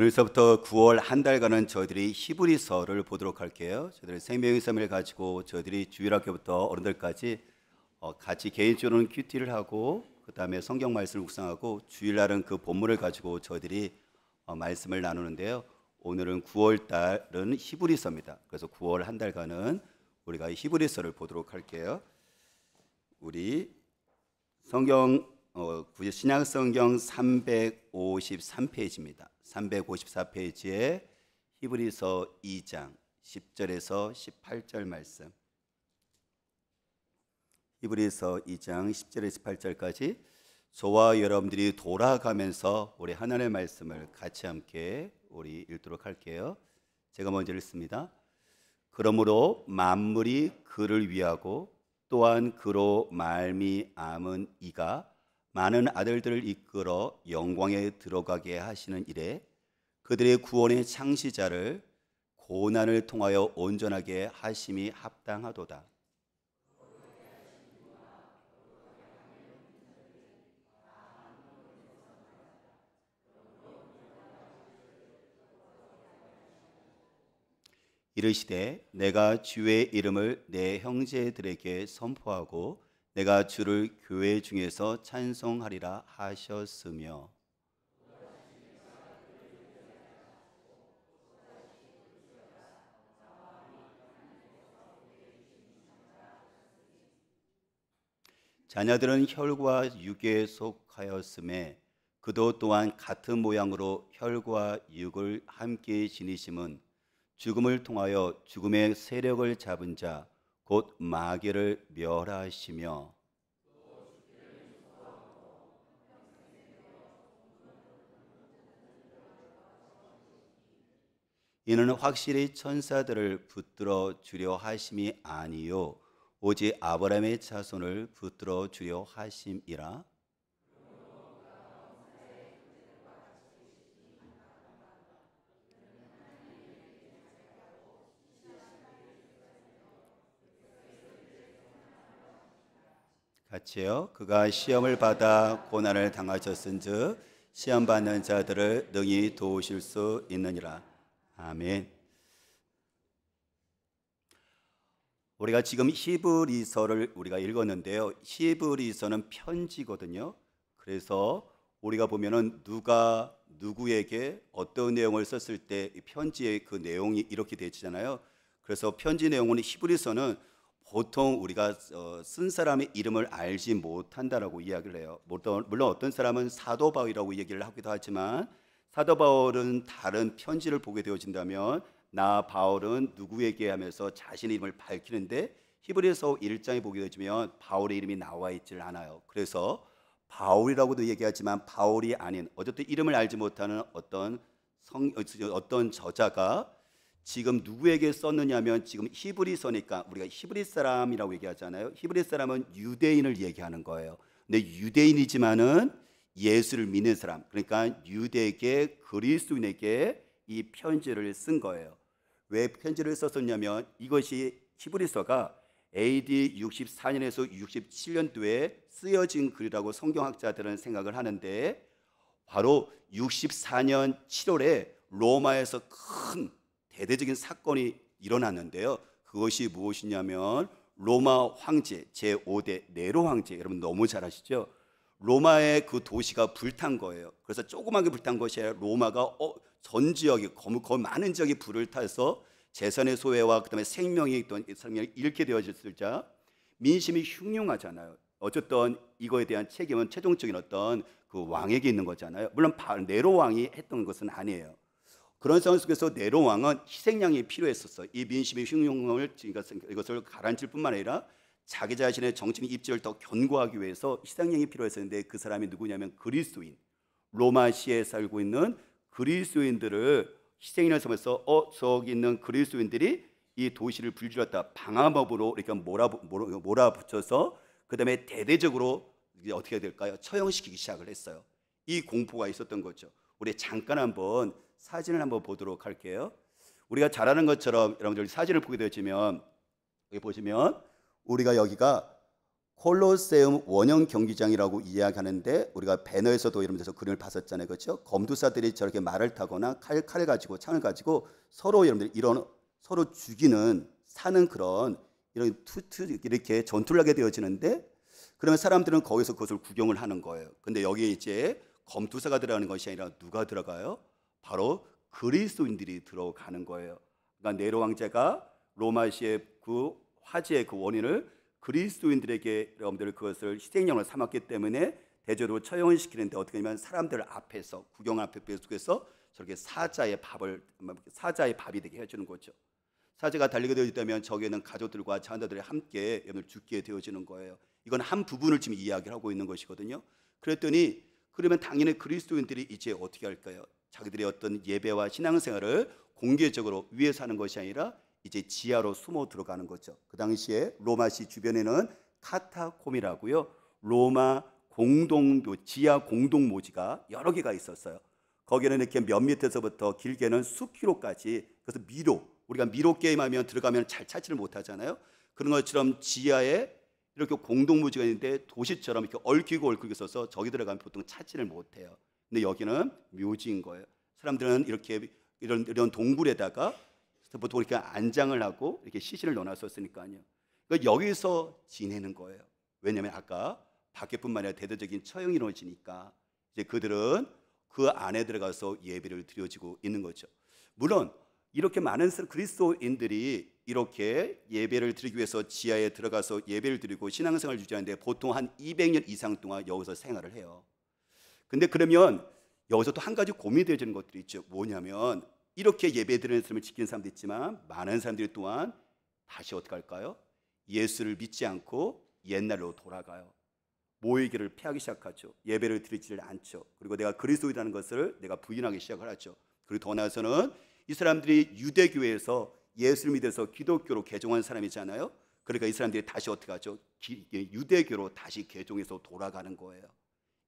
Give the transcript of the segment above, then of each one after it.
오늘서부터 9월 한 달간은 저희들이 히브리서를 보도록 할게요. 저희들이 생명의 삶을 가지고 저희들이 주일학교부터 어른들까지 같이 개인적으로는 큐티를 하고 그 다음에 성경 말씀을 묵상하고 주일날은 그 본문을 가지고 저희들이 말씀을 나누는데요. 오늘은 9월 달은 히브리서입니다. 그래서 9월 한 달간은 우리가 히브리서를 보도록 할게요. 우리 성경 신약 성경 353페이지입니다. 354페이지에 히브리서 2장 10절에서 18절 말씀. 히브리서 2장 10절에서 18절까지 저와 여러분들이 돌아가면서 우리 하나님의 말씀을 같이 함께 우리 읽도록 할게요. 제가 먼저 읽습니다. 그러므로 만물이 그를 위하고 또한 그로 말미암은 이가 많은 아들들을 이끌어 영광에 들어가게 하시는 일에 그들의 구원의 창시자를 고난을 통하여 온전하게 하심이 합당하도다. 이르시되 내가 주의 이름을 내 형제들에게 선포하고 내가 주를 교회 중에서 찬송하리라 하셨으며 자녀들은 혈과 육에 속하였음에 그도 또한 같은 모양으로 혈과 육을 함께 지니심은 죽음을 통하여 죽음의 세력을 잡은 자 곧 마귀를 멸하시며 이는 확실히 천사들을 붙들어 주려 하심이 아니요 오직 아브라함의 자손을 붙들어 주려 하심이라. 같이요. 그가 시험을 받아 고난을 당하셨은즉 시험 받는 자들을 능히 도우실 수 있느니라. 아멘. 우리가 지금 히브리서를 우리가 읽었는데요. 히브리서는 편지거든요. 그래서 우리가 보면은 누가 누구에게 어떤 내용을 썼을 때 편지의 그 내용이 이렇게 되잖아요. 그래서 편지 내용은 히브리서는 보통 우리가 쓴 사람의 이름을 알지 못한다라고 이야기를 해요. 물론 어떤 사람은 사도 바울이라고 얘기를 하기도 하지만 사도 바울은 다른 편지를 보게 되어진다면 나 바울은 누구에게 하면서 자신의 이름을 밝히는데 히브리서 1장에 보게 되면 바울의 이름이 나와 있질 않아요. 그래서 바울이라고도 얘기하지만 바울이 아닌 어쨌든 이름을 알지 못하는 어떤 저자가 지금 누구에게 썼느냐면 지금 히브리서니까 우리가 히브리 사람이라고 얘기하잖아요. 히브리 사람은 유대인을 얘기하는 거예요. 근데 유대인이지만은 예수를 믿는 사람, 그러니까 유대계 그리스도인에게 이 편지를 쓴 거예요. 왜 편지를 썼었냐면 이것이 히브리서가 AD 64년에서 67년도에 쓰여진 글이라고 성경학자들은 생각을 하는데 바로 64년 7월에 로마에서 큰 대대적인 사건이 일어났는데요. 그것이 무엇이냐면 로마 황제 제5대 네로 황제, 여러분 너무 잘 아시죠? 로마의 그 도시가 불탄 거예요. 그래서 조그맣게 불탄 것이 아니라 로마가 전 지역이 거의 많은 지역이 불을 타서 재산의 소외와 그다음에 생명이 잃게 되어졌을 자 민심이 흉흉하잖아요. 어쨌든 이거에 대한 책임은 최종적인 어떤 그 왕에게 있는 거잖아요. 물론 네로 왕이 했던 것은 아니에요. 그런 상황 속에서 네로 왕은 희생양이 필요했었어요. 이 민심의 흉흉을 이것을 가라앉힐 뿐만 아니라 자기 자신의 정치적 입지를 더 견고하기 위해서 희생양이 필요했었는데 그 사람이 누구냐면 그리스도인, 로마시에 살고 있는 그리스도인들을 희생양을 삼아서 저기 있는 그리스도인들이 이 도시를 불질렀다 방화법으로 이렇게 몰아붙여서 그 다음에 대대적으로 이제 어떻게 해야 될까요? 처형시키기 시작을 했어요. 이 공포가 있었던 거죠. 우리 잠깐 한번 사진을 한번 보도록 할게요. 우리가 잘 아는 것처럼 여러분들 사진을 보게 되시면 여기 보시면 우리가 여기가 콜로세움 원형 경기장이라고 이야기하는데 우리가 배너에서도 이런 데서 그림을 봤었잖아요. 그렇죠? 검투사들이 저렇게 말을 타거나 칼을 가지고 창을 가지고 서로 여러분들 이런 서로 죽이는 사는 그런 이런 이렇게 전투를 하게 되어지는데 그러면 사람들은 거기서 그것을 구경을 하는 거예요. 근데 여기에 이제 검투사가 들어가는 것이 아니라 누가 들어가요? 바로 그리스도인들이 들어가는 거예요. 그러니까 네로 황제가 로마시의 그 화재의 그 원인을 그리스도인들에게 여러분들 그것을 희생양으로 삼았기 때문에 대조로 처형을 시키는데 어떻게 하냐면 사람들 앞에서 구경 앞에 속에서 저렇게 사자의 밥이 되게 해주는 거죠. 사자가 달리게 되어있다면 저기에는 가족들과 자녀들이 함께 여러분들 죽게 되어지는 거예요. 이건 한 부분을 지금 이야기를 하고 있는 것이거든요. 그랬더니 그러면 당연히 그리스도인들이 이제 어떻게 할까요? 자기들의 어떤 예배와 신앙생활을 공개적으로 위에서 하는 것이 아니라 이제 지하로 숨어 들어가는 거죠. 그 당시에 로마시 주변에는 카타콤이라고요. 로마 지하 공동모지가 여러 개가 있었어요. 거기는 이렇게 몇 미터에서부터 길게는 수키로까지, 그래서 우리가 미로 게임하면 들어가면 잘 찾지를 못하잖아요. 그런 것처럼 지하에 이렇게 공동모지가 있는데 도시처럼 이렇게 얽히고 있어서 저기 들어가면 보통 찾지를 못해요. 근데 여기는 묘지인 거예요. 사람들은 이렇게 이런 동굴에다가 보통 이렇게 안장을 하고 이렇게 시신을 넣어놨었으니까요. 그러니까 여기서 지내는 거예요. 왜냐하면 아까 밖에뿐만 아니라 대대적인 처형이 이루어지니까 이제 그들은 그 안에 들어가서 예배를 드려지고 있는 거죠. 물론 이렇게 많은 그리스도인들이 이렇게 예배를 드리기 위해서 지하에 들어가서 예배를 드리고 신앙생활을 유지하는데 보통 한 200년 이상 동안 여기서 생활을 해요. 근데 그러면 여기서 또 한 가지 고민이 되어지는 것들이 있죠. 뭐냐면 이렇게 예배드리는 사람을 지키는 사람도 있지만 많은 사람들이 또한 다시 어떻게 할까요? 예수를 믿지 않고 옛날로 돌아가요. 모이기를 피하기 시작하죠. 예배를 드리지를 않죠. 그리고 내가 그리스도인이라는 것을 내가 부인하기 시작을 하죠. 그리고 더 나아서는 이 사람들이 유대교에서 예수를 믿어서 기독교로 개종한 사람이잖아요. 그러니까 이 사람들이 다시 어떻게 하죠? 유대교로 다시 개종해서 돌아가는 거예요.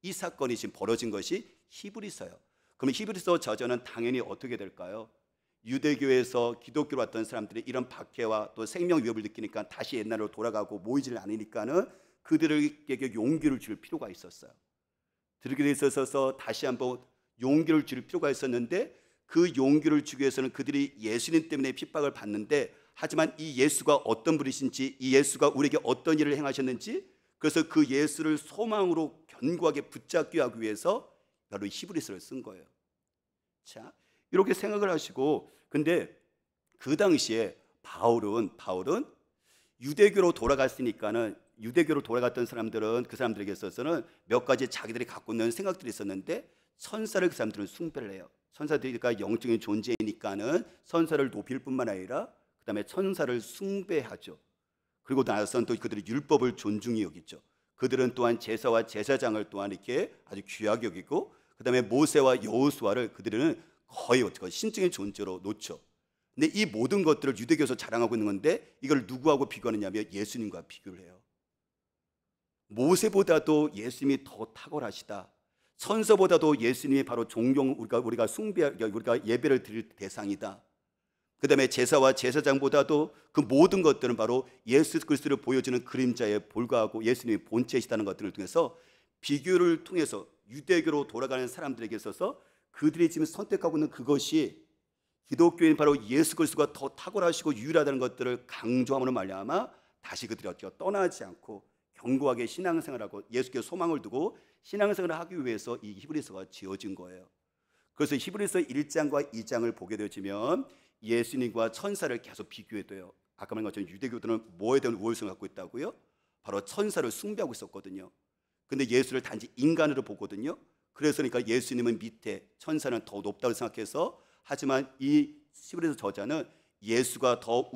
이 사건이 지금 벌어진 것이 히브리서예요. 그럼 히브리서 저자는 당연히 어떻게 될까요? 유대교에서 기독교로 왔던 사람들이 이런 박해와 또 생명 위협을 느끼니까 다시 옛날로 돌아가고 모이지를 않으니까는 그들에게 용기를 줄 필요가 있었어요. 그렇게 있어서 다시 한번 용기를 줄 필요가 있었는데 그 용기를 주기 위해서는 그들이 예수님 때문에 핍박을 받는데 하지만 이 예수가 어떤 분이신지 이 예수가 우리에게 어떤 일을 행하셨는지 그래서 그 예수를 소망으로 견고하게 붙잡기 하기 위해서 바로 히브리서를 쓴 거예요. 자, 이렇게 생각을 하시고 근데 그 당시에 바울은 유대교로 돌아갔으니까는 유대교로 돌아갔던 사람들은 그 사람들에게 있어서는 몇 가지 자기들이 갖고 있는 생각들이 있었는데 천사를 그 사람들은 숭배를 해요. 천사들이니까 영적인 존재니까는 천사를 높일 뿐만 아니라 그 다음에 천사를 숭배하죠. 그리고 나서는 또 그들이 율법을 존중히 여기죠. 그들은 또한 제사와 제사장을 또한 이렇게 아주 귀하게 여기고 그 다음에 모세와 여호수아를 그들은 거의 신적인 존재로 놓죠. 근데 이 모든 것들을 유대교에서 자랑하고 있는 건데 이걸 누구하고 비교하느냐면 예수님과 비교를 해요. 모세보다도 예수님이 더 탁월하시다. 천사보다도 예수님이 바로 우리가 예배를 드릴 대상이다. 그 다음에 제사와 제사장보다도 그 모든 것들은 바로 예수 그리스도를 보여주는 그림자에 불과하고 예수님이 본체이시다는 것들을 통해서 비교를 통해서 유대교로 돌아가는 사람들에게 있어서 그들이 지금 선택하고 있는 그것이 기독교인 바로 예수 그리스도가 더 탁월하시고 유일하다는 것들을 강조함으로 말미암아 다시 그들이 떠나지 않고 견고하게 신앙생활하고 예수께 소망을 두고 신앙생활을 하기 위해서 이 히브리서가 지어진 거예요. 그래서 히브리서 1장과 2장을 보게 되어지면 예수님과 천사를 계속 비교해둬요. 아까 말한 것처럼 유대교들은 뭐에 대한 우월성을 갖고 있다고요? 바로 천사를 숭배하고 있었거든요. 근데 예수를 단지 인간으로 보거든요. 그래서니까 예수님은 밑에 천사는 더 높다고 생각해서 하지만 이 히브리서 저자는 예수가 더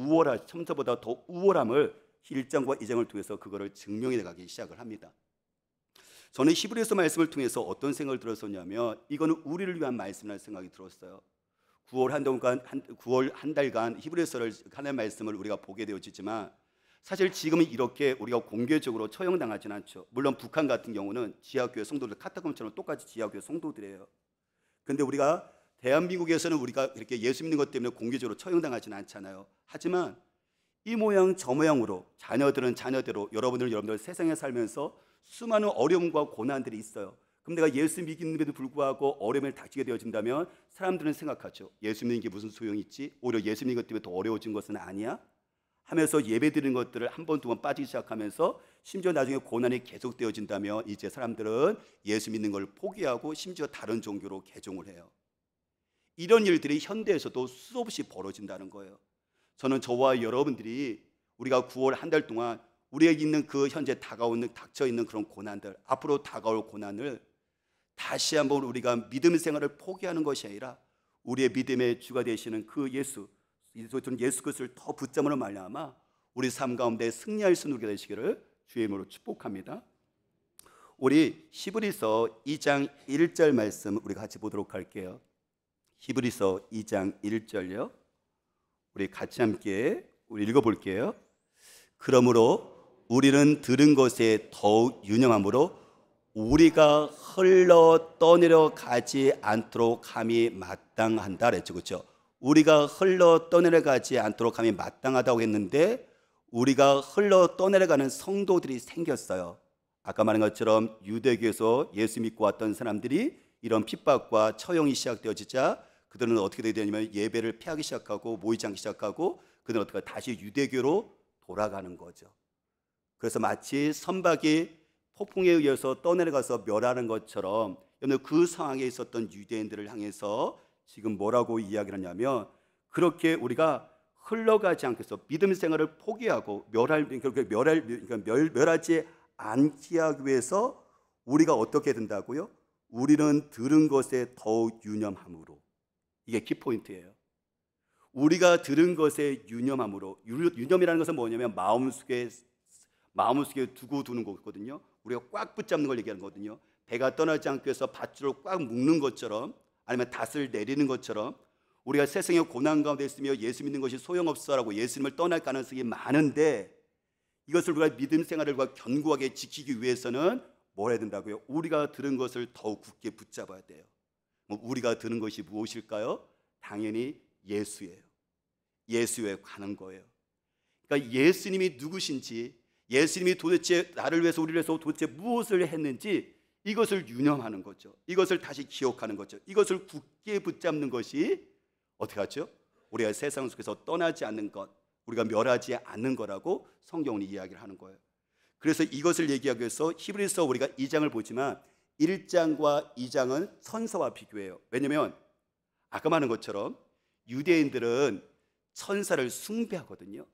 천사보다 더 우월함을 1장과 2장을 통해서 그거를 증명해 나가기 시작을 합니다. 저는 히브리서 말씀을 통해서 어떤 생각을 들었었냐면 이거는 우리를 위한 말씀이라는 생각이 들었어요. 9월 한 달간 히브리서를 하는 말씀을 우리가 보게 되어지지만 사실 지금은 이렇게 우리가 공개적으로 처형당하지는 않죠. 물론 북한 같은 경우는 지하교회 성도들 카타콤처럼 똑같이 지하교회 성도들이에요. 그런데 우리가 대한민국에서는 우리가 이렇게 예수 믿는 것 때문에 공개적으로 처형당하지는 않잖아요. 하지만 이 모양 저 모양으로 자녀들은 자녀대로 여러분들 세상에 살면서 수많은 어려움과 고난들이 있어요. 그럼 내가 예수 믿는데도 불구하고 어려움을 닥치게 되어진다면 사람들은 생각하죠. 예수 믿는 게 무슨 소용이 있지? 오히려 예수 믿는 것 때문에 더 어려워진 것은 아니야? 하면서 예배 드리는 것들을 한 번, 두 번 빠지기 시작하면서 심지어 나중에 고난이 계속되어진다면 이제 사람들은 예수 믿는 걸 포기하고 심지어 다른 종교로 개종을 해요. 이런 일들이 현대에서도 수없이 벌어진다는 거예요. 저는 저와 여러분들이 우리가 9월 한 달 동안 우리에게 있는 그 현재 닥쳐있는 그런 고난들, 앞으로 다가올 고난을 다시 한번 우리가 믿음 생활을 포기하는 것이 아니라 우리의 믿음의 주가 되시는 그 예수 그리스도를 더 붙잡으로 말미암아 우리 삶 가운데 승리할 수 있게 되시기를 주의 이름으로 축복합니다. 우리 히브리서 2장 1절 말씀 우리 같이 보도록 할게요. 히브리서 2장 1절요. 우리 같이 함께 우리 읽어볼게요. 그러므로 우리는 들은 것에 더욱 유념함으로 우리가 흘러 떠내려 가지 않도록 함이 마땅한다 그랬죠. 그렇죠? 우리가 흘러 떠내려가지 않도록 함이 마땅하다고 했는데 우리가 흘러 떠내려가는 성도들이 생겼어요. 아까 말한 것처럼 유대교에서 예수 믿고 왔던 사람들이 이런 핍박과 처형이 시작되어지자 그들은 어떻게 되냐면 예배를 피하기 시작하고 모이지 않기 시작하고 그들은 어떻게 다시 유대교로 돌아가는 거죠. 그래서 마치 선박이 폭풍에 의해서 떠내려가서 멸하는 것처럼 그 상황에 있었던 유대인들을 향해서 지금 뭐라고 이야기를 하냐면 그렇게 우리가 흘러가지 않게 해서 믿음 생활을 포기하고 멸하지 않게 하기 위해서 우리가 어떻게 된다고요? 우리는 들은 것에 더욱 유념함으로. 이게 키포인트예요. 우리가 들은 것에 유념함으로. 유념이라는 것은 뭐냐면 마음속에 두고 두는 거거든요. 우리가 꽉 붙잡는 걸 얘기하는 거거든요. 배가 떠나지 않기 위해서 밧줄을 꽉 묶는 것처럼 아니면 닷을 내리는 것처럼 우리가 세상의 고난 가운데 있으며 예수 믿는 것이 소용없어라고 예수님을 떠날 가능성이 많은데 이것을 우리가 믿음 생활을 견고하게 지키기 위해서는 뭘 해야 된다고요? 우리가 들은 것을 더욱 굳게 붙잡아야 돼요. 우리가 들은 것이 무엇일까요? 당연히 예수예요. 예수에 관한 거예요. 그러니까 예수님이 누구신지, 예수님이 도대체 나를 위해서 우리를 위해서 도대체 무엇을 했는지 이것을 유념하는 거죠. 이것을 다시 기억하는 거죠. 이것을 굳게 붙잡는 것이 어떻게 하죠? 우리가 세상 속에서 떠나지 않는 것, 우리가 멸하지 않는 거라고 성경은 이야기를 하는 거예요. 그래서 이것을 얘기하기 위해서 히브리서 우리가 2장을 보지만 1장과 2장은 천사와 비교해요. 왜냐하면 아까 말한 것처럼 유대인들은 천사를 숭배하거든요.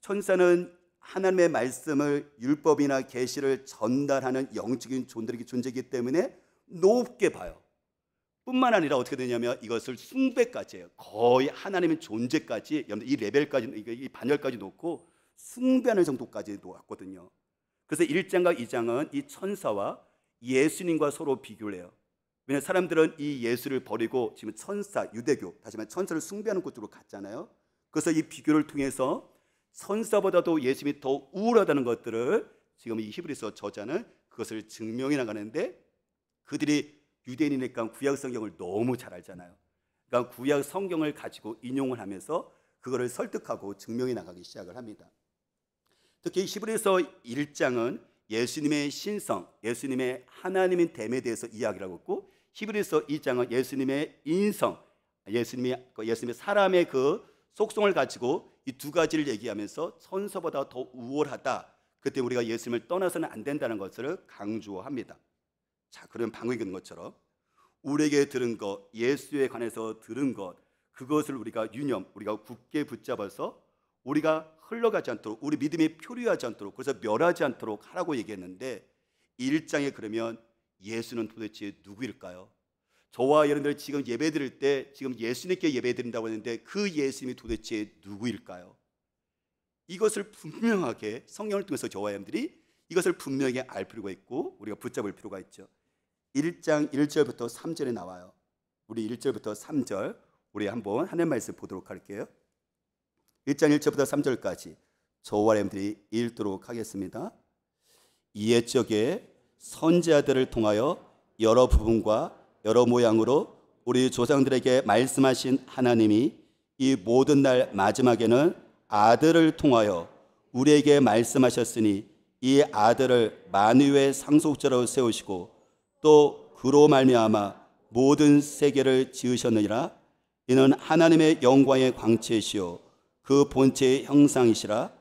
천사는 하나님의 말씀을 율법이나 계시를 전달하는 영적인 존재이기 때문에 높게 봐요. 뿐만 아니라 어떻게 되냐면 이것을 숭배까지 해요. 거의 하나님의 존재까지 이 레벨까지 이 반열까지 놓고 숭배하는 정도까지 놓았거든요. 그래서 1장과 2장은 이 천사와 예수님과 서로 비교를 해요. 왜냐하면 사람들은 이 예수를 버리고 지금 천사, 유대교, 다시 말해 천사를 숭배하는 곳으로 갔잖아요. 그래서 이 비교를 통해서 천사보다도 예수님이 더 우월하다는 것들을 지금 이 히브리서 저자는 그것을 증명해 나가는데 그들이 유대인이니까 구약 성경을 너무 잘 알잖아요. 그러니까 구약 성경을 가지고 인용을 하면서 그거를 설득하고 증명해 나가기 시작을 합니다. 특히 히브리서 1장은 예수님의 신성, 예수님의 하나님인 됨에 대해서 이야기를 하고 있고 히브리서 2장은 예수님의 인성, 예수님의 사람의 그 속성을 가지고 이 두 가지를 얘기하면서 천사보다 더 우월하다. 그때 우리가 예수님을 떠나서는 안 된다는 것을 강조합니다. 자, 그럼 방금 읽은 것처럼 우리에게 들은 것, 예수에 관해서 들은 것, 그것을 우리가 우리가 굳게 붙잡아서 우리가 흘러가지 않도록, 우리 믿음이 표류하지 않도록, 그래서 멸하지 않도록 하라고 얘기했는데 1장에 그러면 예수는 도대체 누구일까요? 저와 여러분들 지금 예배 드릴 때 지금 예수님께 예배 드린다고 했는데 그 예수님이 도대체 누구일까요? 이것을 분명하게 성경을 통해서 저와 여러분들이 이것을 분명히 알 필요가 있고 우리가 붙잡을 필요가 있죠. 1장 1절부터 3절에 나와요. 우리 1절부터 3절 우리 한번 하나님 말씀 보도록 할게요. 1장 1절부터 3절까지 저와 여러분들이 읽도록 하겠습니다. 이옛적에 선지자들을 통하여 여러 부분과 여러 모양으로 우리 조상들에게 말씀하신 하나님이 이 모든 날 마지막에는 아들을 통하여 우리에게 말씀하셨으니 이 아들을 만유의 상속자로 세우시고 또 그로 말미암아 모든 세계를 지으셨느니라. 이는 하나님의 영광의 광채시요 그 본체의 형상이시라.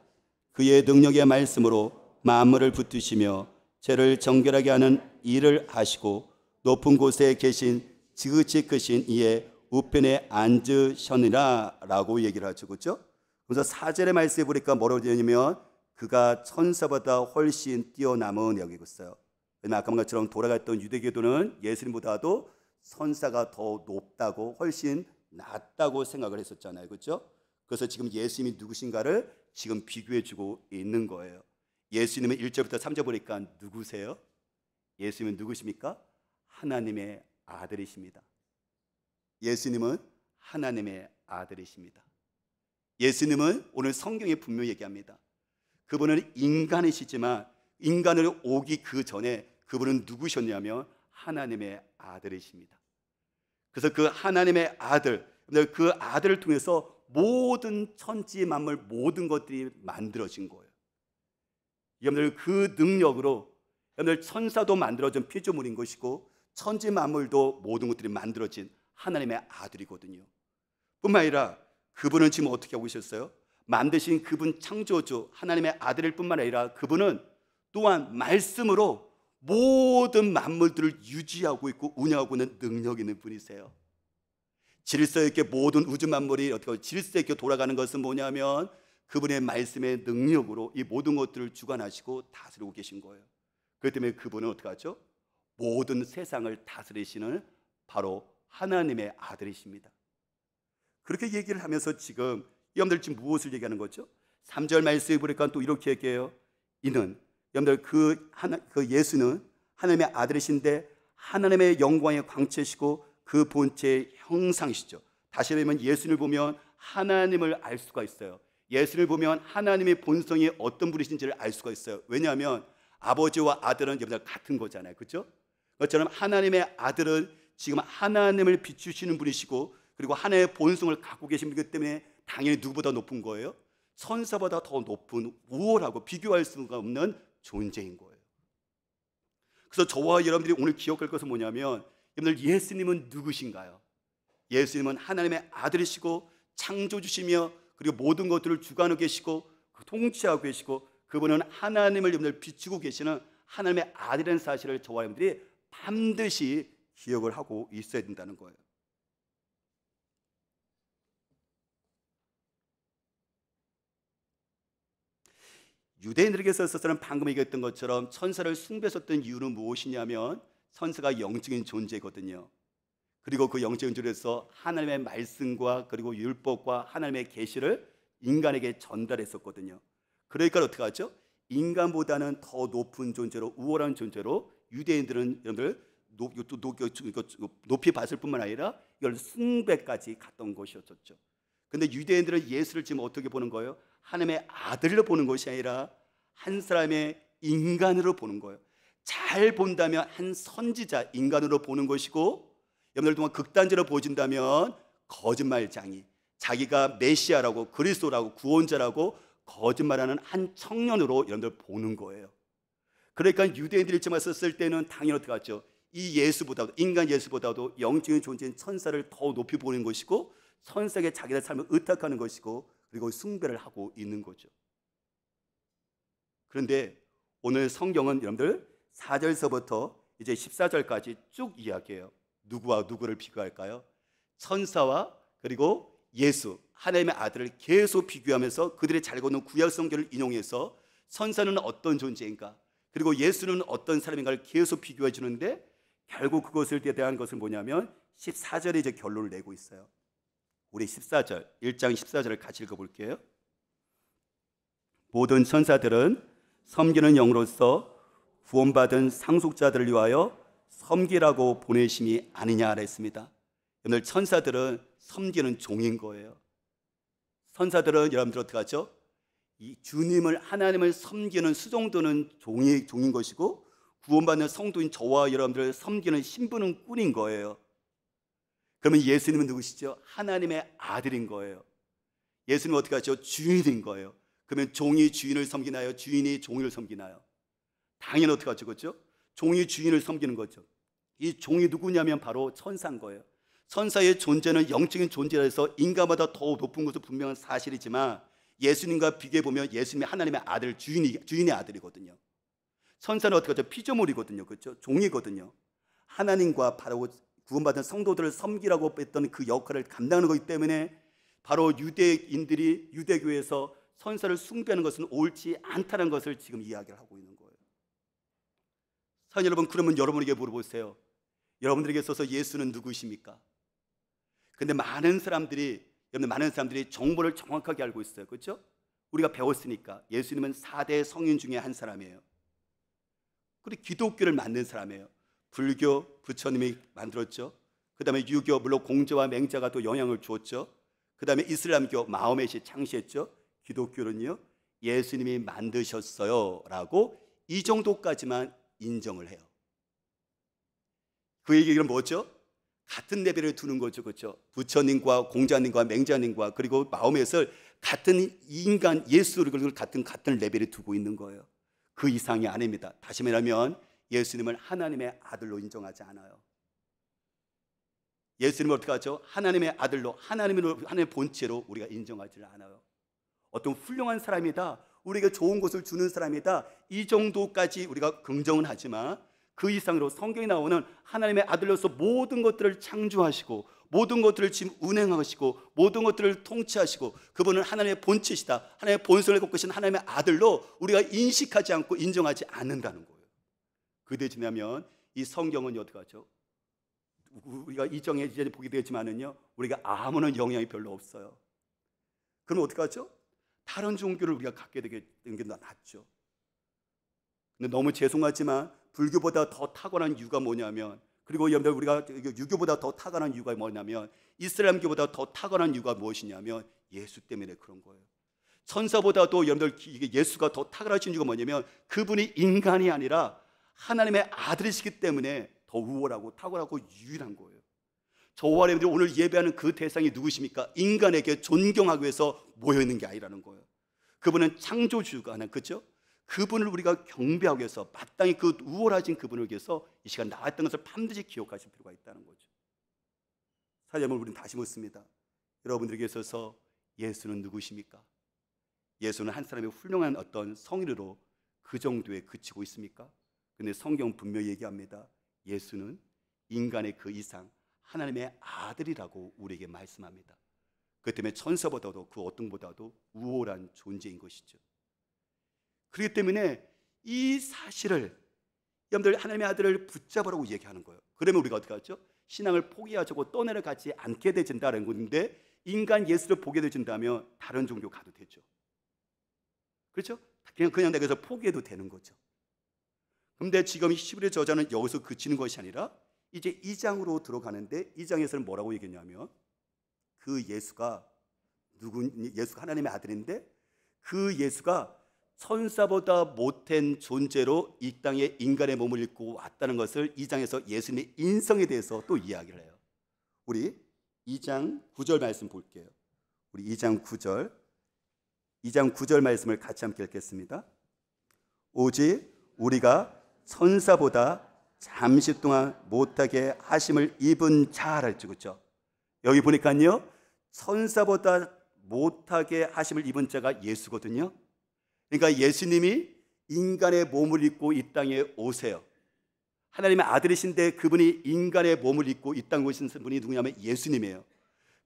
그의 능력의 말씀으로 만물을 붙드시며 죄를 정결하게 하는 일을 하시고 높은 곳에 계신 지극히 크신 이의 우편에 앉으셨느니라 라고 얘기를 하죠. 그렇죠? 그래서 4절의 말씀에 보니까 뭐라고 되냐면 그가 천사보다 훨씬 뛰어남은 여기고 있어요. 아까 본 것처럼 돌아갔던 유대교도는 예수님보다도 천사가 더 높다고 훨씬 낫다고 생각을 했었잖아요. 그렇죠? 그래서 지금 예수님이 누구신가를 지금 비교해 주고 있는 거예요. 예수님은 1절부터 3절 보니까 누구세요? 예수님은 누구십니까? 하나님의 아들이십니다. 예수님은 하나님의 아들이십니다. 예수님은 오늘 성경에 분명히 얘기합니다. 그분은 인간이시지만 인간으로 오기 그 전에 그분은 누구셨냐면 하나님의 아들이십니다. 그래서 그 하나님의 아들, 그 아들을 통해서 모든 천지 만물 모든 것들이 만들어진 거예요. 여러분들 그 능력으로 여러분들 천사도 만들어진 피조물인 것이고 천지 만물도 모든 것들이 만들어진 하나님의 아들이거든요. 뿐만 아니라 그분은 지금 어떻게 하고 계셨어요? 만드신 그분 창조주 하나님의 아들일 뿐만 아니라 그분은 또한 말씀으로 모든 만물들을 유지하고 있고 운영하고 있는 능력 있는 분이세요. 질서 있게 모든 우주 만물이 어떻게 질서 있게 돌아가는 것은 뭐냐면 그분의 말씀의 능력으로 이 모든 것들을 주관하시고 다스리고 계신 거예요. 그렇기 때문에 그분은 어떻게 하죠? 모든 세상을 다스리시는 바로 하나님의 아들이십니다. 그렇게 얘기를 하면서 지금 여러분들 지금 무엇을 얘기하는 거죠? 3절 말씀에 보니까 또 이렇게 얘기해요. 이는 여러분들 그 예수는 하나님의 아들이신데 하나님의 영광의 광채시고 그 본체의 형상이시죠. 다시 말하면 예수를 보면 하나님을 알 수가 있어요. 예수를 보면 하나님의 본성이 어떤 분이신지를 알 수가 있어요. 왜냐하면 아버지와 아들은 여러분들 같은 거잖아요. 그렇죠? 그것처럼 하나님의 아들은 지금 하나님을 비추시는 분이시고 그리고 하나님의 본성을 갖고 계신 분이기 때문에 당연히 누구보다 높은 거예요. 천사보다 더 높은 우월하고 비교할 수가 없는 존재인 거예요. 그래서 저와 여러분들이 오늘 기억할 것은 뭐냐면 여러분들 예수님은 누구신가요? 예수님은 하나님의 아들이시고 창조주시며 그리고 모든 것들을 주관하고 계시고 통치하고 계시고 그분은 하나님을 여러분들 비추고 계시는 하나님의 아들이라는 사실을 저와 여러분들이 반드시 기억을 하고 있어야 된다는 거예요. 유대인들에게 있어서는 방금 얘기했던 것처럼 천사를 숭배했었던 이유는 무엇이냐면 천사가 영적인 존재거든요. 그리고 그 영적인 존재에서 하나님의 말씀과 그리고 율법과 하나님의 계시를 인간에게 전달했었거든요. 그러니까 어떻게 하죠? 인간보다는 더 높은 존재로 우월한 존재로 유대인들은 여러분들 높이 봤을 뿐만 아니라 이걸 숭배까지 갔던 것이었죠. 근데 유대인들은 예수를 지금 어떻게 보는 거예요? 하나님의 아들로 보는 것이 아니라 한 사람의 인간으로 보는 거예요. 잘 본다면 한 선지자 인간으로 보는 것이고 여러분들 동안 극단적으로 보진다면 거짓말장이 자기가 메시아라고 그리스도라고 구원자라고 거짓말하는 한 청년으로 여러분들 보는 거예요. 그러니까 유대인들이 지금 썼을 때는 당연히 어떻게 하죠? 이 예수보다도 인간 예수보다도 영적인 존재인 천사를 더 높이 보는 것이고 천사에게 자기의 삶을 의탁하는 것이고 그리고 숭배를 하고 있는 거죠. 그런데 오늘 성경은 여러분들 4절서부터 이제 14절까지 쭉 이야기해요. 누구와 누구를 비교할까요? 천사와 그리고 예수 하나님의 아들을 계속 비교하면서 그들이 잘 읽는 구약 성경을 인용해서 천사는 어떤 존재인가 그리고 예수는 어떤 사람인가를 계속 비교해 주는데 결국 그것을 대한 것은 뭐냐면 14절에 이제 결론을 내고 있어요. 우리 14절 1장 14절을 같이 읽어볼게요. 모든 천사들은 섬기는 영으로서 구원받은 상속자들을 위하여 섬기라고 보내심이 아니냐 했습니다. 오늘 천사들은 섬기는 종인 거예요. 천사들은 여러분들 어떻게 하죠? 이 주님을 하나님을 섬기는 수종드는 종인 것이고 구원받는 성도인 저와 여러분들을 섬기는 신부는 꾼인 거예요. 그러면 예수님은 누구시죠? 하나님의 아들인 거예요. 예수님은 어떻게 하죠? 주인인 거예요. 그러면 종이 주인을 섬기나요? 주인이 종을 섬기나요? 당연히 어떻게 하죠? 그렇죠? 종이 주인을 섬기는 거죠. 이 종이 누구냐면 바로 천사인 거예요. 천사의 존재는 영적인 존재라서 인간보다 더 높은 것은 분명한 사실이지만 예수님과 비교해 보면 예수님이 하나님의 아들, 주인의 아들이거든요. 천사는 어떻게 하죠? 피조물이거든요. 그렇죠? 종이거든요. 하나님과 바로 구원받은 성도들을 섬기라고 했던 그 역할을 감당하는 거기 때문에 바로 유대인들이 유대교에서 천사를 숭배하는 것은 옳지 않다는 것을 지금 이야기를 하고 있는 거예요. 사랑하는 여러분, 그러면 여러분에게 물어보세요. 여러분들에게 있어서 예수는 누구십니까? 근데 많은 사람들이 정보를 정확하게 알고 있어요. 그렇죠? 우리가 배웠으니까 예수님은 4대 성인 중에 한 사람이에요. 그리고 기독교를 만든 사람이에요. 불교, 부처님이 만들었죠. 그 다음에 유교, 물론 공자와 맹자가 또 영향을 주었죠. 그 다음에 이슬람교, 마호멧이 창시했죠. 기독교는요, 예수님이 만드셨어요 라고 이 정도까지만 인정을 해요. 그 얘기는 뭐죠? 같은 레벨을 두는 거죠. 그렇죠? 부처님과 공자님과 맹자님과 그리고 마호멧을 같은 인간 예수를 같은 레벨에 두고 있는 거예요. 그 이상이 아닙니다. 다시 말하면 예수님을 하나님의 아들로 인정하지 않아요. 예수님을 어떻게 하죠? 하나님의 아들로, 하나님의 본체로 우리가 인정하지 않아요. 어떤 훌륭한 사람이다, 우리에게 좋은 것을 주는 사람이다, 이 정도까지 우리가 긍정은 하지만 그 이상으로 성경에 나오는 하나님의 아들로서 모든 것들을 창조하시고 모든 것들을 지금 운행하시고 모든 것들을 통치하시고 그분은 하나님의 본체시다, 하나님의 본성을 갖고 계신 하나님의 아들로 우리가 인식하지 않고 인정하지 않는다는 거예요. 그때 지나면 이 성경은 어떻게 하죠? 우리가 이전에 보게 되지만은요, 우리가 아무런 영향이 별로 없어요. 그럼 어떻게 하죠? 다른 종교를 우리가 갖게 되는 게 낫죠. 근데 너무 죄송하지만 불교보다 더 탁월한 이유가 뭐냐면, 그리고 여러분들 우리가 유교보다 더 탁월한 이유가 뭐냐면, 이슬람교보다 더 탁월한 이유가 무엇이냐면 예수 때문에 그런 거예요. 천사보다도 여러분들 예수가 더 탁월하신 이유가 뭐냐면 그분이 인간이 아니라 하나님의 아들이시기 때문에 더 우월하고 탁월하고 유일한 거예요. 저와 여러분들이 오늘 예배하는 그 대상이 누구십니까? 인간에게 존경하기 위해서 모여있는 게 아니라는 거예요. 그분은 창조주가 하나, 그렇죠? 그분을 우리가 경배하기 위해서, 마땅히 그 우월하신 그분을 위해서 이 시간 나왔던 것을 반드시 기억하실 필요가 있다는 거죠. 사장님을 우리는 다시 묻습니다. 여러분들에게 있어서 예수는 누구십니까? 예수는 한 사람의 훌륭한 어떤 성인으로 그 정도에 그치고 있습니까? 근데 성경 분명히 얘기합니다. 예수는 인간의 그 이상 하나님의 아들이라고 우리에게 말씀합니다. 그렇기 때문에 천사보다도 그 어떤 보다도 우월한 존재인 것이죠. 그렇기 때문에 이 사실을 여러분들 하나님의 아들을 붙잡으라고 얘기하는 거예요. 그러면 우리가 어떻게 하죠? 신앙을 포기하고 떠내려가지 않게 되진다는 건데, 인간 예수를 보게 되진다면 다른 종교 가도 되죠. 그렇죠? 그냥 내가 그래서 포기해도 되는 거죠. 그런데 지금 히브리 저자는 여기서 그치는 것이 아니라 이제 2장으로 들어가는데, 2장에서는 뭐라고 얘기했냐면 그 예수가 예수가 하나님의 아들인데 그 예수가 천사보다 못한 존재로 이 땅에 인간의 몸을 입고 왔다는 것을 2장에서 예수님의 인성에 대해서 또 이야기를 해요. 우리 2장 9절 말씀 볼게요. 우리 2장 9절 말씀을 같이 함께 읽겠습니다. 오직 우리가 천사보다 잠시 동안 못하게 하심을 입은 자랄 줄, 그렇죠? 여기 보니까요, 천사보다 못하게 하심을 입은 자가 예수거든요. 그러니까 예수님이 인간의 몸을 입고 이 땅에 오세요. 하나님의 아들이신데 그분이 인간의 몸을 입고 이 땅에 오신 분이 누구냐면 예수님이에요.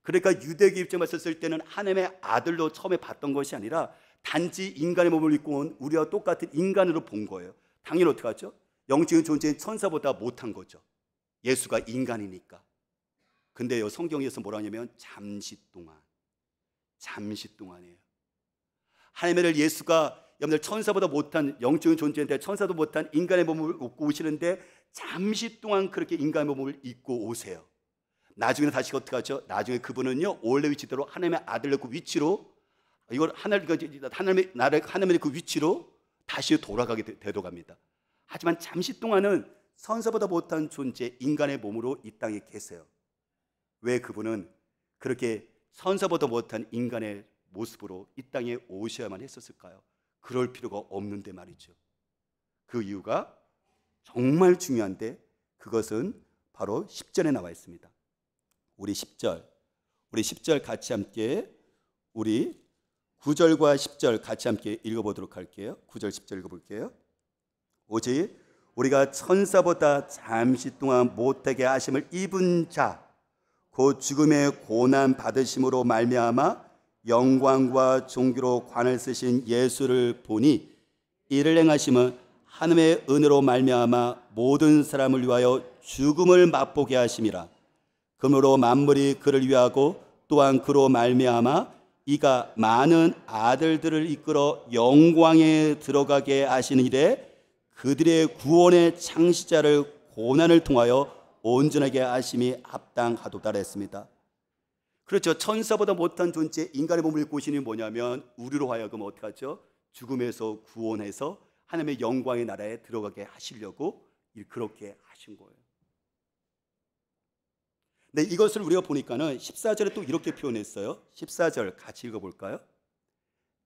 그러니까 유대교 입장에 봤을 때는 하나님의 아들로 처음에 봤던 것이 아니라 단지 인간의 몸을 입고 온 우리와 똑같은 인간으로 본 거예요. 당연히 어떻게 하죠? 영적인 존재인 천사보다 못한 거죠. 예수가 인간이니까. 근데요, 성경에서 뭐라 하냐면 잠시 동안이에요. 하나님의 예수가 여러분들 천사보다 못한 영적인 존재인데 천사도 못한 인간의 몸을 입고 오시는데 잠시 동안 그렇게 인간의 몸을 입고 오세요. 나중에는 다시 어떻게 하죠? 나중에 그분은요, 원래 위치대로 하나님의 아들의 그 위치로, 이걸 하나님의 그 위치로 다시 돌아가게 되도록합니다. 하지만 잠시 동안은 천사보다 못한 존재 인간의 몸으로 이 땅에 계세요. 왜 그분은 그렇게 천사보다 못한 인간의 모습으로 이 땅에 오셔야만 했었을까요? 그럴 필요가 없는데 말이죠. 그 이유가 정말 중요한데 그것은 바로 10절에 나와 있습니다. 우리 10절 같이 함께 우리 9절과 10절 같이 함께 읽어보도록 할게요. 9절 10절 읽어볼게요. 오직 우리가 천사보다 잠시 동안 못되게 하심을 입은 자 곧 죽음의 고난 받으심으로 말미암아 영광과 존귀로 관을 쓰신 예수를 보니 이를 행하심은 하나님의 은혜로 말미암아 모든 사람을 위하여 죽음을 맛보게 하심이라. 그러므로 만물이 그를 위하고 또한 그로 말미암아 이가 많은 아들들을 이끌어 영광에 들어가게 하시는 일에 그들의 구원의 창시자를 고난을 통하여 온전하게 하심이 합당하도다 했습니다. 그렇죠. 천사보다 못한 존재 인간의 몸을 입고 오시니 뭐냐면 우리로 하여금 어떻게 하죠? 죽음에서 구원해서 하나님의 영광의 나라에 들어가게 하시려고 그렇게 하신 거예요. 네, 이것을 우리가 보니까는 14절에 또 이렇게 표현했어요. 14절 같이 읽어볼까요?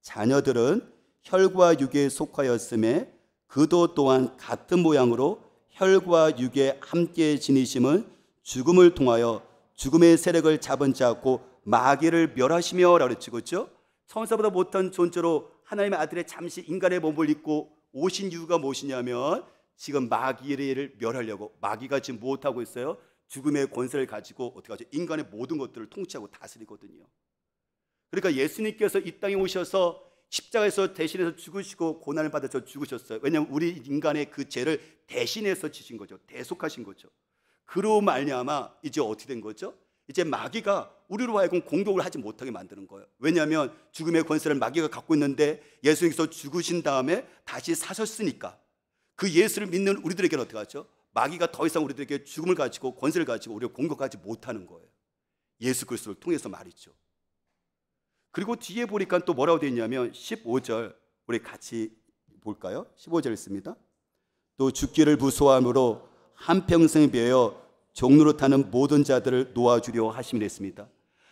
자녀들은 혈과 육에 속하였음에 그도 또한 같은 모양으로 혈과 육에 함께 지니심은 죽음을 통하여 죽음의 세력을 잡은 자고 마귀를 멸하시며 라고 했죠. 그렇죠? 천사보다 못한 존재로 하나님의 아들의 잠시 인간의 몸을 입고 오신 이유가 무엇이냐면 지금 마귀를 멸하려고. 마귀가 지금 무엇하고 있어요? 죽음의 권세를 가지고 어떻게 하죠? 인간의 모든 것들을 통치하고 다스리거든요. 그러니까 예수님께서 이 땅에 오셔서 십자가에서 대신해서 죽으시고 고난을 받아서 죽으셨어요. 왜냐하면 우리 인간의 그 죄를 대신해서 지신 거죠. 대속하신 거죠. 그로 말미암아 이제 어떻게 된 거죠? 이제 마귀가 우리로 하여금 공격을 하지 못하게 만드는 거예요. 왜냐하면 죽음의 권세를 마귀가 갖고 있는데 예수님께서 죽으신 다음에 다시 사셨으니까 그 예수를 믿는 우리들에게는 어떻게 하죠? 마귀가 더 이상 우리들에게 죽음을 가지고 권세를 가지고 우리를 공격하지 못하는 거예요. 예수 그리스도를 통해서 말이죠. 그리고 뒤에 보니까 또 뭐라고 되어 있냐면 15절 우리 같이 볼까요? 15절 있습니다. 또 죽기를 무서워함으로 한평생 배어 종로로 타는 모든 자들을 놓아주려 하심이 됐습니다.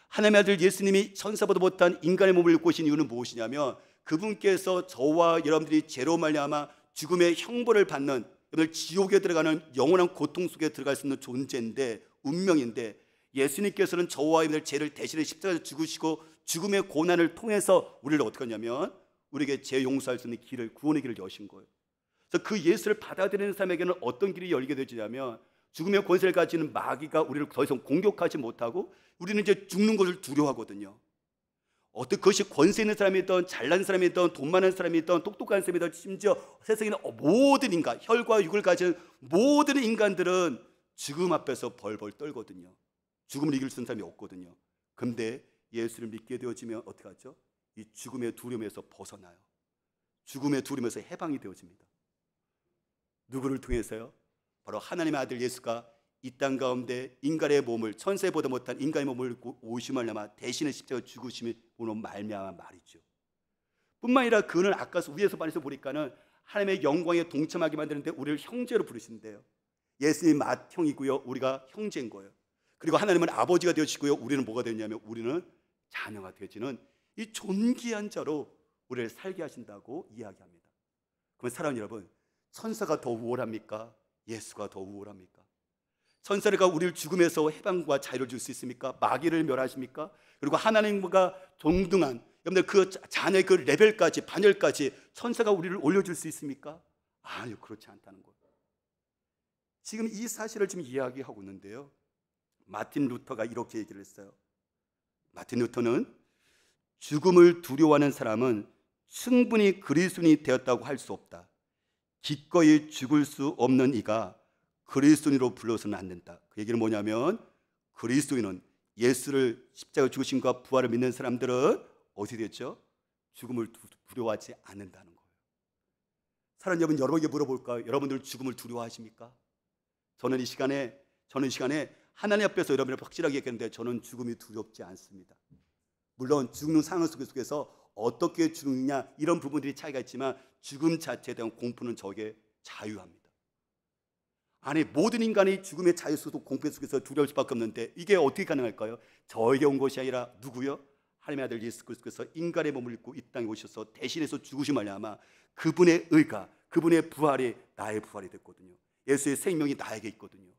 하나님의 아들 예수님이 천사보다 못한 인간의 몸을 입고 오신 이유는 무엇이냐면 그분께서 저와 여러분들이 죄로 말미암아 죽음의 형벌을 받는, 지옥에 들어가는 영원한 고통 속에 들어갈 수 있는 존재인데, 운명인데, 예수님께서는 저와 여러분들 죄를 대신해 십자가에서 죽으시고 죽음의 고난을 통해서 우리를 어떻게 하냐면 우리에게 죄 용서할 수 있는 길을, 구원의 길을 여신 거예요. 그래서 그 예수를 받아들이는 사람에게는 어떤 길이 열리게 되냐면 죽음의 권세를 가지는 마귀가 우리를 더 이상 공격하지 못하고 우리는 이제 죽는 것을 두려워하거든요. 어떤 것이 권세 있는 사람이든 잘난 사람이든 돈 많은 사람이든 똑똑한 사람이든 심지어 세상에 있는 모든 인간, 혈과 육을 가진 모든 인간들은 죽음 앞에서 벌벌 떨거든요. 죽음을 이길 수 있는 사람이 없거든요. 그런데 예수를 믿게 되어지면 어떻게 하죠? 이 죽음의 두려움에서 벗어나요. 죽음의 두려움에서 해방이 되어집니다. 누구를 통해서요? 바로 하나님의 아들 예수가 이 땅 가운데 인간의 몸을, 천사보다 못한 인간의 몸을 입고 오심을 남아 대신에 십자가 죽으심이 오는 말미암아 말이죠. 뿐만 아니라 그는 아까 위에서 반에서 보니까는 하나님의 영광에 동참하게 만드는데 우리를 형제로 부르신대요. 예수님이 맏형이고요, 우리가 형제인 거예요. 그리고 하나님은 아버지가 되어지고요, 우리는 뭐가 되냐면 우리는 자녀가 되어지는 이 존귀한 자로 우리를 살게 하신다고 이야기합니다. 그럼 사랑하는 여러분, 천사가 더 우월합니까? 예수가 더 우월합니까? 천사가 우리를 죽음에서 해방과 자유를 줄 수 있습니까? 마귀를 멸하십니까? 그리고 하나님과 동등한 여러분들 그 자녀의 그 레벨까지, 반열까지 천사가 우리를 올려줄 수 있습니까? 아니요, 그렇지 않다는 거예요. 지금 이 사실을 지금 이야기하고 있는데요, 마틴 루터가 이렇게 얘기를 했어요. 마틴 루터는 죽음을 두려워하는 사람은 충분히 그리스도인이 되었다고 할 수 없다. 기꺼이 죽을 수 없는 이가 그리스도인으로 불러서는 안 된다. 그 얘기는 뭐냐면 그리스도인은 예수를 십자가 죽으심과 부활을 믿는 사람들은 어떻게 됐죠? 죽음을 두려워하지 않는다는 거예요. 사랑하는 여러분, 여러분에게 물어볼까요? 여러분들 죽음을 두려워하십니까? 저는 이 시간에 하나님 앞에서 여러분을 확실하게 얘기했는데 저는 죽음이 두렵지 않습니다. 물론 죽는 상황 속에서 어떻게 죽느냐 이런 부분들이 차이가 있지만 죽음 자체에 대한 공포는 저에게 자유합니다. 아니, 모든 인간이 죽음의 자유 속에서 공포 속에서 두려울 수밖에 없는데 이게 어떻게 가능할까요? 저에게 온 것이 아니라 누구요? 하나님의 아들 예수 그리스도께서 인간의 몸을 입고 이 땅에 오셔서 대신해서 죽으신 말미암아 그분의 의가, 그분의 부활이 나의 부활이 됐거든요. 예수의 생명이 나에게 있거든요.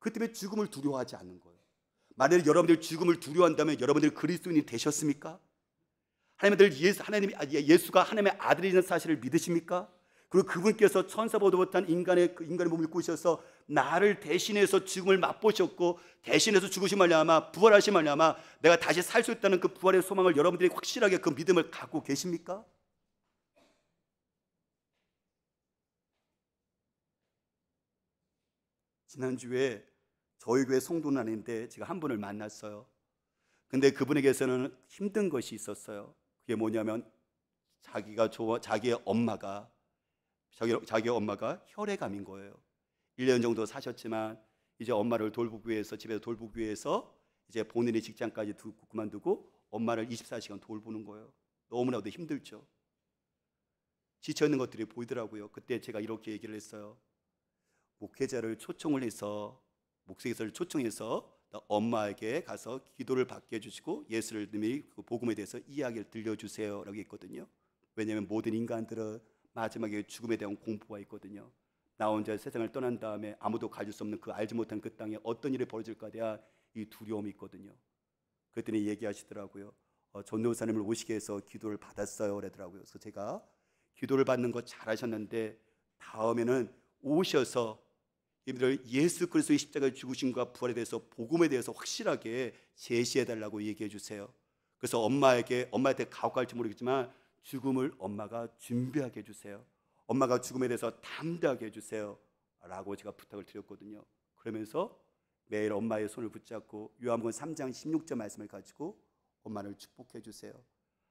그 때문에 죽음을 두려워하지 않는 거예요. 만약에 여러분들 죽음을 두려워한다면 여러분들 그리스도인이 되셨습니까? 예수가 하나님의 아들이라는 사실을 믿으십니까? 그리고 그분께서 천사보다 못한 인간의 몸을 입고 오셔서 나를 대신해서 죽음을 맛보셨고 대신해서 죽으신 말미암아 부활하신 말미암아 내가 다시 살 수 있다는 그 부활의 소망을 여러분들이 확실하게 그 믿음을 갖고 계십니까? 지난주에 저희 교회 성도는 아닌데 제가 한 분을 만났어요. 근데 그분에게서는 힘든 것이 있었어요. 그게 뭐냐면 자기의 엄마가 혈액암인 거예요. 1년 정도 사셨지만 이제 엄마를 돌보기 위해서 집에서 돌보기 위해서 이제 본인의 직장까지 그만두고 엄마를 24시간 돌보는 거예요. 너무나도 힘들죠. 지쳐 있는 것들이 보이더라고요. 그때 제가 이렇게 얘기를 했어요. 목회자를 초청해서 엄마에게 가서 기도를 받게 해주시고 예수를 믿음이 그 복음에 대해서 이야기를 들려주세요 라고 했거든요. 왜냐하면 모든 인간들은 마지막에 죽음에 대한 공포가 있거든요. 나 혼자 세상을 떠난 다음에 아무도 가질 수 없는 그 알지 못한 그 땅에 어떤 일이 벌어질까 대한 이 두려움이 있거든요. 그랬더니 얘기하시더라고요. 전도사님을 오시게 해서 기도를 받았어요 그러더라고요. 그래서 제가 기도를 받는 거 잘하셨는데 다음에는 오셔서 여러분들 예수 그리스도의 십자가의 죽으심과 부활에 대해서 복음에 대해서 확실하게 제시해달라고 얘기해 주세요. 그래서 엄마한테 가혹할지 모르겠지만 죽음을 엄마가 준비하게 해주세요. 엄마가 죽음에 대해서 담대하게 해주세요 라고 제가 부탁을 드렸거든요. 그러면서 매일 엄마의 손을 붙잡고 요한복음 3장 16절 말씀을 가지고 엄마를 축복해 주세요.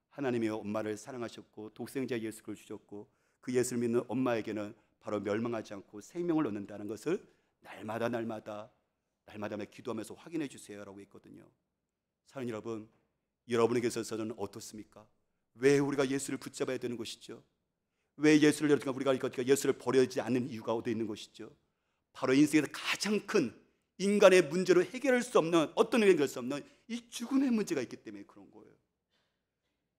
하나님이 엄마를 사랑하셨고 독생자 예수를 주셨고 그 예수를 믿는 엄마에게는 바로 멸망하지 않고 생명을 얻는다는 것을 날마다 기도하면서 확인해 주세요 라고 했거든요. 사랑하는 여러분, 여러분에게 있어서는 어떻습니까? 왜 우리가 예수를 붙잡아야 되는 것이죠? 왜 우리가 예수를 버리지 않는 이유가 어디에 있는 것이죠? 바로 인생에서 가장 큰 인간의 문제로 해결할 수 없는 이 죽음의 문제가 있기 때문에 그런 거예요.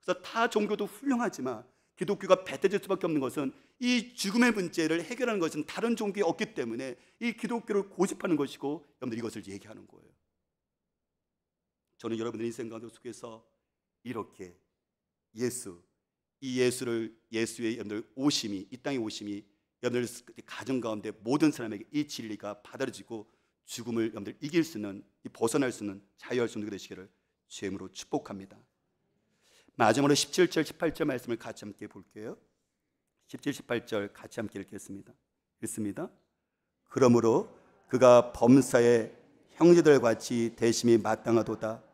그래서 타 종교도 훌륭하지만 기독교가 배타질 수밖에 없는 것은 이 죽음의 문제를 해결하는 것은 다른 종교에 없기 때문에 이 기독교를 고집하는 것이고 여러분들 이것을 얘기하는 거예요. 저는 여러분들 인생 가운데 속에서 이렇게 예수의 여러분들 오심이 이 땅에 오심이 여러분들 가정 가운데 모든 사람에게 이 진리가 받아들여지고 죽음을 여러분들 이길 수 있는 벗어날 수 있는 자유할 수 있는 되시기를 주님으로 축복합니다. 마지막으로 17절 18절 말씀을 같이 함께 볼게요. 17, 18절 같이 함께 읽겠습니다. 그러므로 그가 범사의 형제들 같이 대심이 마땅하도다.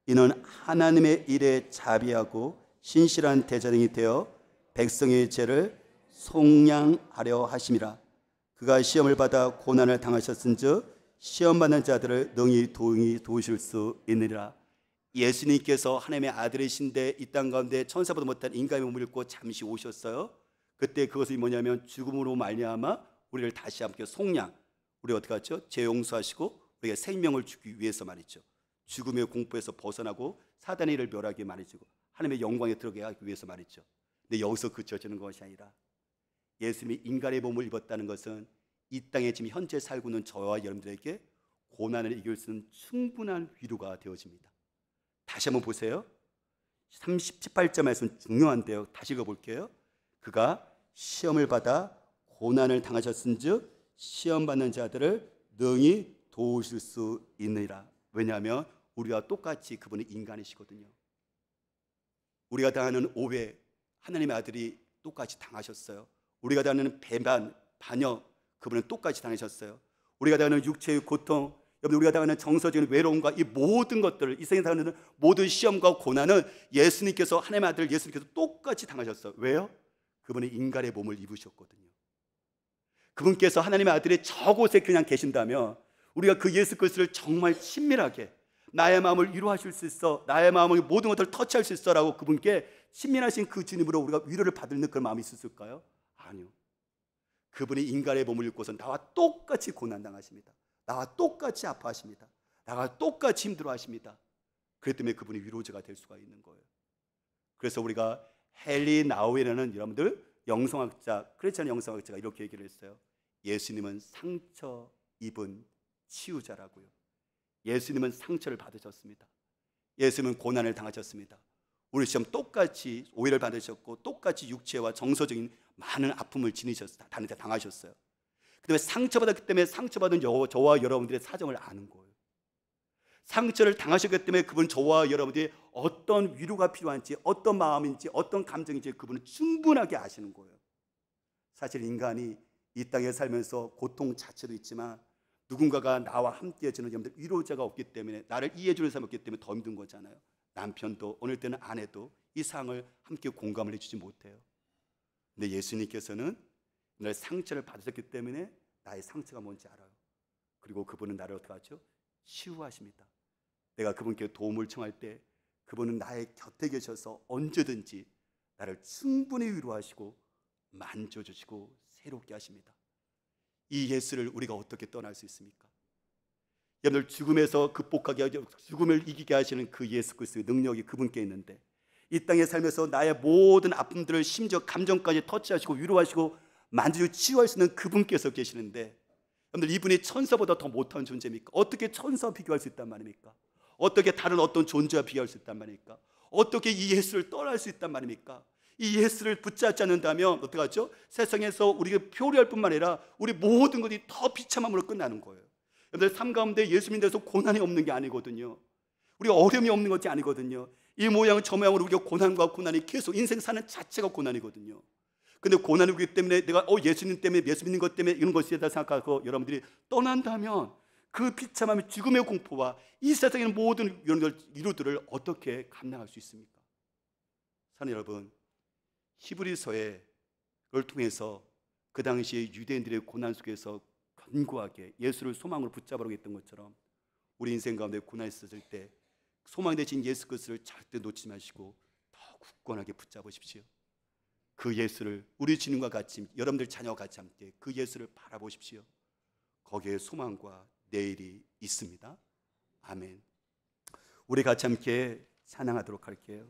이는 하나님의 일에 자비하고 신실한 대장이 되어 백성의 죄를 속량하려 하심이라. 그가 시험을 받아 고난을 당하셨은즉 시험받는 자들을 능히 도우실 수 있느니라. 예수님께서 하나님의 아들이신데 이 땅 가운데 천사보다 못한 인간의 몸을 입고 잠시 오셨어요. 그때 그것이 뭐냐면 죽음으로 말미암아 우리를 다시 함께 속량, 우리 어떻게 하죠? 죄 용서하시고 우리에게 생명을 주기 위해서 말이죠. 죽음의 공포에서 벗어나고 사단의 일을 멸하게 말이죠. 하나님의 영광에 들어가기 하기 위해서 말이죠. 근데 여기서 그쳐지는 것이 아니라 예수님이 인간의 몸을 입었다는 것은 이 땅에 지금 현재 살고 있는 저와 여러분들에게 고난을 이길 수 있는 충분한 위로가 되어집니다. 다시 한번 보세요. 18절 말씀 중요한데요. 다시 읽어볼게요. 그가 시험을 받아 고난을 당하셨은즉 시험받는 자들을 능히 도우실 수 있느니라. 왜냐하면 우리와 똑같이 그분이 인간이시거든요. 우리가 당하는 오해, 하나님의 아들이 똑같이 당하셨어요. 우리가 당하는 배반, 반역, 그분은 똑같이 당하셨어요. 우리가 당하는 육체의 고통, 여러분 우리가 당하는 정서적인 외로움과 이 모든 것들을 이 세상에 당하는 모든 시험과 고난은 예수님께서 하나님의 아들 예수님께서 똑같이 당하셨어요. 왜요? 그분이 인간의 몸을 입으셨거든요. 그분께서 하나님의 아들이 저곳에 그냥 계신다면 우리가 그 예수 그리스도를 정말 친밀하게 나의 마음을 위로하실 수 있어, 나의 마음을 모든 것들을 터치할 수 있어라고 그분께 친밀하신 그 주님으로 우리가 위로를 받는 그런 마음이 있었을까요? 아니요. 그분이 인간의 몸을 입고서 나와 똑같이 고난당하십니다. 나와 똑같이 아파하십니다. 나와 똑같이 힘들어하십니다. 그렇기 때문에 그분이 위로자가 될 수가 있는 거예요. 그래서 우리가 헨리 나우이라는 여러분들 영성학자, 크리스찬 영성학자가 이렇게 얘기를 했어요. 예수님은 상처 입은 치유자라고요. 예수님은 상처를 받으셨습니다. 예수님은 고난을 당하셨습니다. 우리 시험 똑같이 오해를 받으셨고 똑같이 육체와 정서적인 많은 아픔을 지니셨어요. 당하셨어요. 그 다음에 상처받았기 때문에 상처받은 저와 여러분들의 사정을 아는 거예요. 상처를 당하셨기 때문에 그분 저와 여러분들이 어떤 위로가 필요한지, 어떤 마음인지, 어떤 감정인지 그분은 충분하게 아시는 거예요. 사실 인간이 이 땅에 살면서 고통 자체도 있지만 누군가가 나와 함께 해주는 여러분들 위로자가 없기 때문에, 나를 이해해주는 사람이 없기 때문에 더 힘든 거잖아요. 남편도 어느 때는 아내도 이 상황을 함께 공감을 해주지 못해요. 근데 예수님께서는 날 상처를 받으셨기 때문에 나의 상처가 뭔지 알아요. 그리고 그분은 나를 어떻게 하죠? 치유하십니다. 내가 그분께 도움을 청할 때 그분은 나의 곁에 계셔서 언제든지 나를 충분히 위로하시고 만져주시고 새롭게 하십니다. 이 예수를 우리가 어떻게 떠날 수 있습니까? 여러분들 죽음에서 극복하게 하고 죽음을 이기게 하시는 그 예수 그리스도의 능력이 그분께 있는데, 이 땅에 살면서 나의 모든 아픔들을 심지어 감정까지 터치하시고 위로하시고 만지고 치유할 수 있는 그분께서 계시는데, 여러분들 이분이 천사보다 더 못한 존재입니까? 어떻게 천사와 비교할 수 있단 말입니까? 어떻게 다른 어떤 존재와 비교할 수 있단 말입니까? 어떻게 이 예수를 떠날 수 있단 말입니까? 이 예수를 붙잡지 않는다면 어떻게 하죠? 세상에서 우리가 표류할 뿐만 아니라 우리 모든 것이 더 비참함으로 끝나는 거예요. 여러분들 삶 가운데 예수 믿는 데서 고난이 없는 게 아니거든요. 우리가 어려움이 없는 것이 아니거든요. 이 모양 저 모양으로 우리가 고난과 고난이 계속 인생 사는 자체가 고난이거든요. 근데 고난이 오기 때문에 내가 예수님 때문에, 예수 믿는 것 때문에 이런 것이다 생각하고 여러분들이 떠난다면 그 비참함의 죽음의 공포와 이 세상의 모든 이런 위로들을 어떻게 감당할 수 있습니까? 사랑하는 여러분, 히브리서를 통해서 그 당시에 유대인들의 고난 속에서 견고하게 예수를 소망으로 붙잡으려고 했던 것처럼 우리 인생 가운데 고난이 있었을 때 소망 되신 예수 그리스도를 절대 놓치지 마시고 더 굳건하게 붙잡으십시오. 그 예수를 우리 주님과 같이, 여러분들 자녀와 같이 함께 그 예수를 바라보십시오. 거기에 소망과 내일이 있습니다. 아멘. 우리 같이 함께 찬양하도록 할게요.